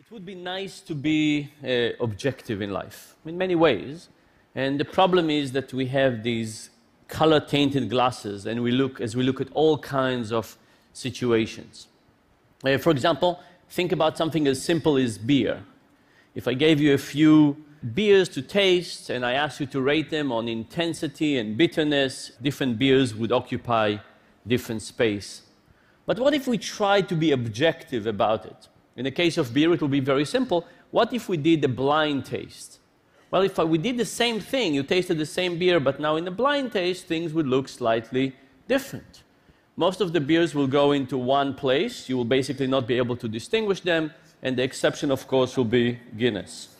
It would be nice to be objective in life, in many ways. And the problem is that we have these color-tainted glasses, and as we look at all kinds of situations. For example, think about something as simple as beer. If I gave you a few beers to taste, and I asked you to rate them on intensity and bitterness, different beers would occupy different space. But what if we tried to be objective about it? In the case of beer, it will be very simple. What if we did a blind taste? Well, if we did the same thing, you tasted the same beer, but now in the blind taste, things would look slightly different. Most of the beers will go into one place. You will basically not be able to distinguish them, and the exception, of course, will be Guinness.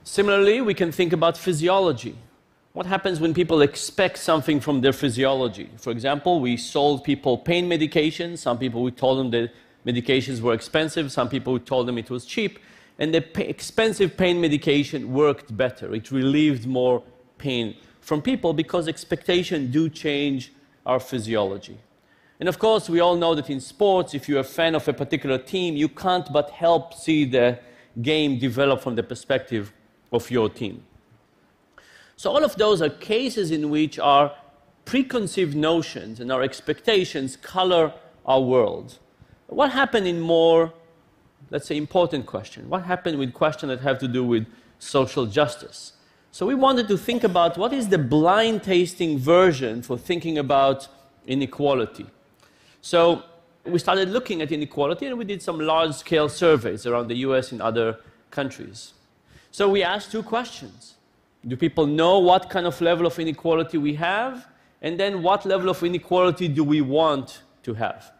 Similarly, we can think about physiology. What happens when people expect something from their physiology? For example, we sold people pain medications. Some people, we told them that medications were expensive. Some people, we told them it was cheap. And the expensive pain medication worked better. It relieved more pain from people because expectations do change our physiology. And of course, we all know that in sports, if you're a fan of a particular team, you can't but help see the game develop from the perspective of your team. So all of those are cases in which our preconceived notions and our expectations color our world. What happened in more, let's say, important questions? What happened with questions that have to do with social justice? So we wanted to think about what is the blind tasting version for thinking about inequality. So we started looking at inequality, and we did some large-scale surveys around the US and other countries. So we asked two questions. Do people know what kind of level of inequality we have? And then what level of inequality do we want to have?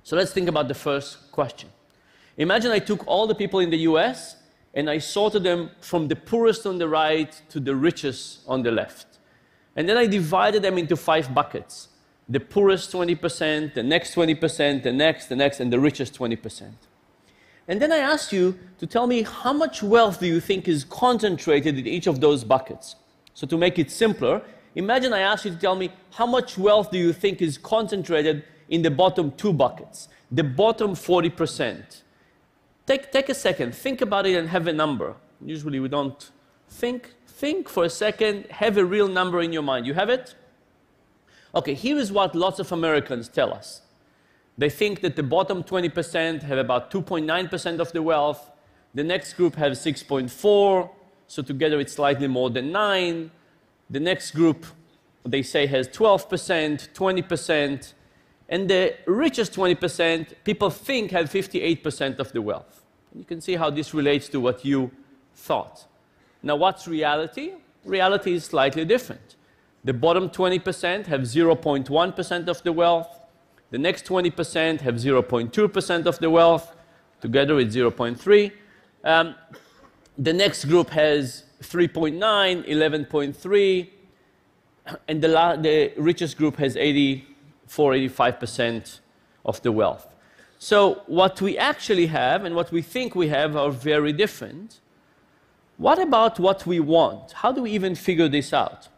So let's think about the first question. Imagine I took all the people in the US and I sorted them from the poorest on the right to the richest on the left. And then I divided them into 5 buckets. The poorest 20%, the next 20%, the next, and the richest 20%. And then I asked you to tell me how much wealth do you think is concentrated in each of those buckets. So to make it simpler, imagine I asked you to tell me how much wealth do you think is concentrated in the bottom 2 buckets, the bottom 40%. Take a second, think about it and have a number. Usually we don't think. Think for a second, have a real number in your mind. You have it? Okay, here is what lots of Americans tell us. They think that the bottom 20% have about 2.9% of the wealth. The next group has 6.4%, so together it's slightly more than 9%. The next group, they say, has 12%, 20%. And the richest 20%, people think, have 58% of the wealth. And you can see how this relates to what you thought. Now, what's reality? Reality is slightly different. The bottom 20% have 0.1% of the wealth. The next 20% have 0.2% of the wealth. Together it's 0.3. The next group has 3.9, 11.3. And the richest group has 85% of the wealth. So what we actually have and what we think we have are very different. What about what we want? How do we even figure this out?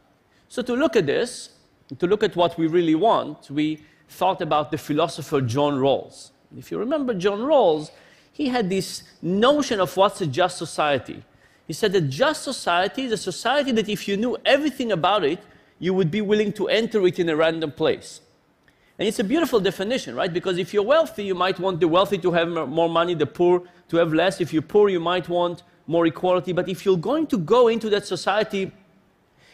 So to look at this, to look at what we really want, we thought about the philosopher John Rawls. If you remember John Rawls, he had this notion of what's a just society. He said that just society is a society that if you knew everything about it, you would be willing to enter it in a random place. And it's a beautiful definition, right? Because if you're wealthy, you might want the wealthy to have more money, the poor to have less. If you're poor, you might want more equality. But if you're going to go into that society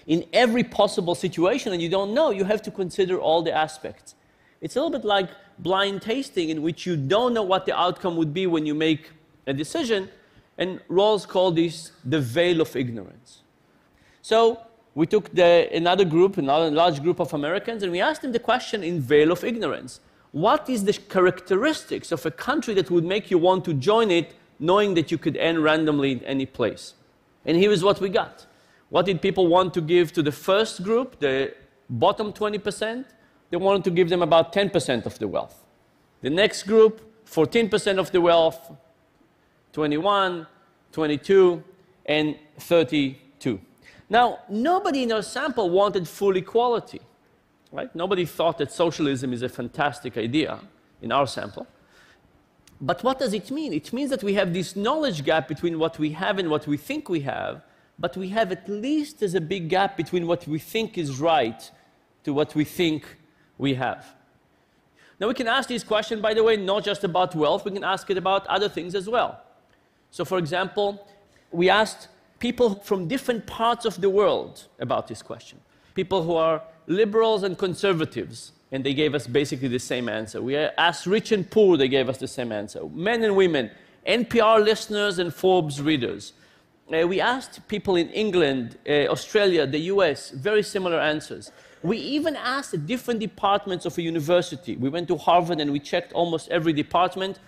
in every possible situation and you don't know, you have to consider all the aspects. It's a little bit like blind tasting, in which you don't know what the outcome would be when you make a decision. And Rawls called this the veil of ignorance. So we took another large group of Americans, and we asked them the question in veil of ignorance. What is the characteristics of a country that would make you want to join it, knowing that you could end randomly in any place? And here is what we got. What did people want to give to the first group, the bottom 20%? They wanted to give them about 10% of the wealth. The next group, 14% of the wealth, 21, 22, and 32. Now, nobody in our sample wanted full equality, right? Nobody thought that socialism is a fantastic idea in our sample. But what does it mean? It means that we have this knowledge gap between what we have and what we think we have, but we have at least as a big gap between what we think is right to what we think we have. Now we can ask this question, by the way, not just about wealth, we can ask it about other things as well. So for example, we asked people from different parts of the world about this question. People who are liberals and conservatives, and they gave us basically the same answer. We asked rich and poor, they gave us the same answer. Men and women, NPR listeners and Forbes readers. We asked people in England, Australia, the US, very similar answers. We even asked different departments of a university. We went to Harvard and we checked almost every department.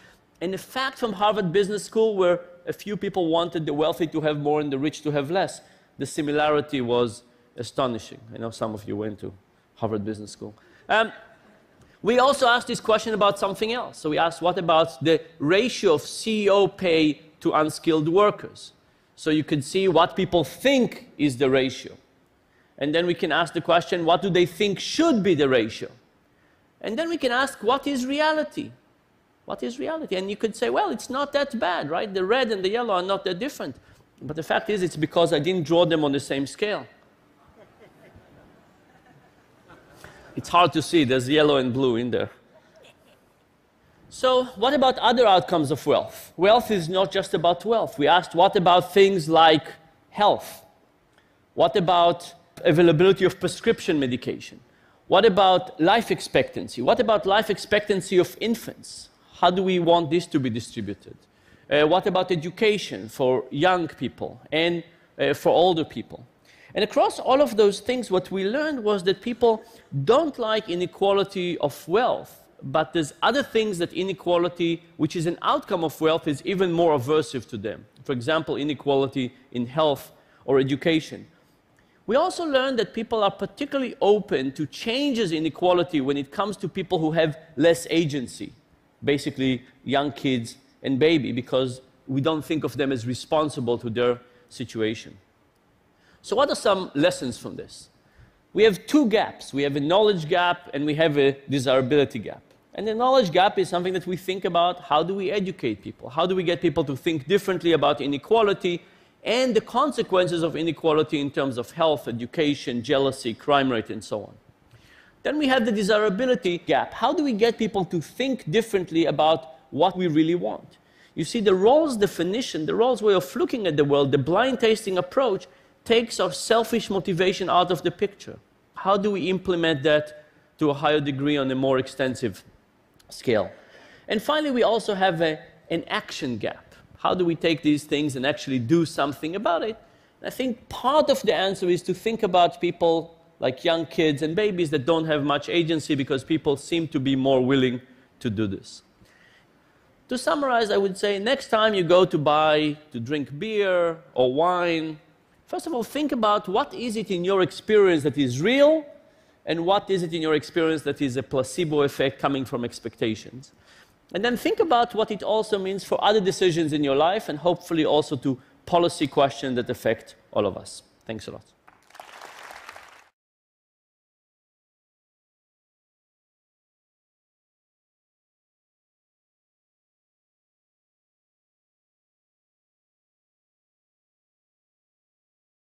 And the fact from Harvard Business School, where a few people wanted the wealthy to have more and the rich to have less, the similarity was astonishing. I know some of you went to Harvard Business School. We also asked this question about something else. So we asked, what about the ratio of CEO pay to unskilled workers? So you can see what people think is the ratio. And then we can ask the question, what do they think should be the ratio? And then we can ask, what is reality? What is reality? And you could say, well, it's not that bad, right? The red and the yellow are not that different. But the fact is, it's because I didn't draw them on the same scale. It's hard to see, there's yellow and blue in there. So what about other outcomes of wealth? Wealth is not just about wealth. We asked, what about things like health? What about availability of prescription medication? What about life expectancy? What about life expectancy of infants? How do we want this to be distributed? What about education for young people and for older people? And across all of those things, what we learned was that people don't like inequality of wealth, but there's other things that inequality, which is an outcome of wealth, is even more aversive to them. For example, inequality in health or education. We also learned that people are particularly open to changes in inequality when it comes to people who have less agency, basically young kids and baby, because we don't think of them as responsible to their situation. So what are some lessons from this? We have two gaps. We have a knowledge gap and we have a desirability gap. And the knowledge gap is something that we think about, how do we educate people? How do we get people to think differently about inequality and the consequences of inequality in terms of health, education, jealousy, crime rate, and so on. Then we have the desirability gap. How do we get people to think differently about what we really want? You see, the roles definition, the roles way of looking at the world, the blind tasting approach, takes our selfish motivation out of the picture. How do we implement that to a higher degree on a more extensive scale? And finally, we also have an action gap. How do we take these things and actually do something about it? I think part of the answer is to think about people like young kids and babies that don't have much agency, because people seem to be more willing to do this. To summarize, I would say next time you go to drink beer or wine, first of all, think about what is it in your experience that is real and what is it in your experience that is a placebo effect coming from expectations. And then think about what it also means for other decisions in your life and hopefully also to policy questions that affect all of us. Thanks a lot.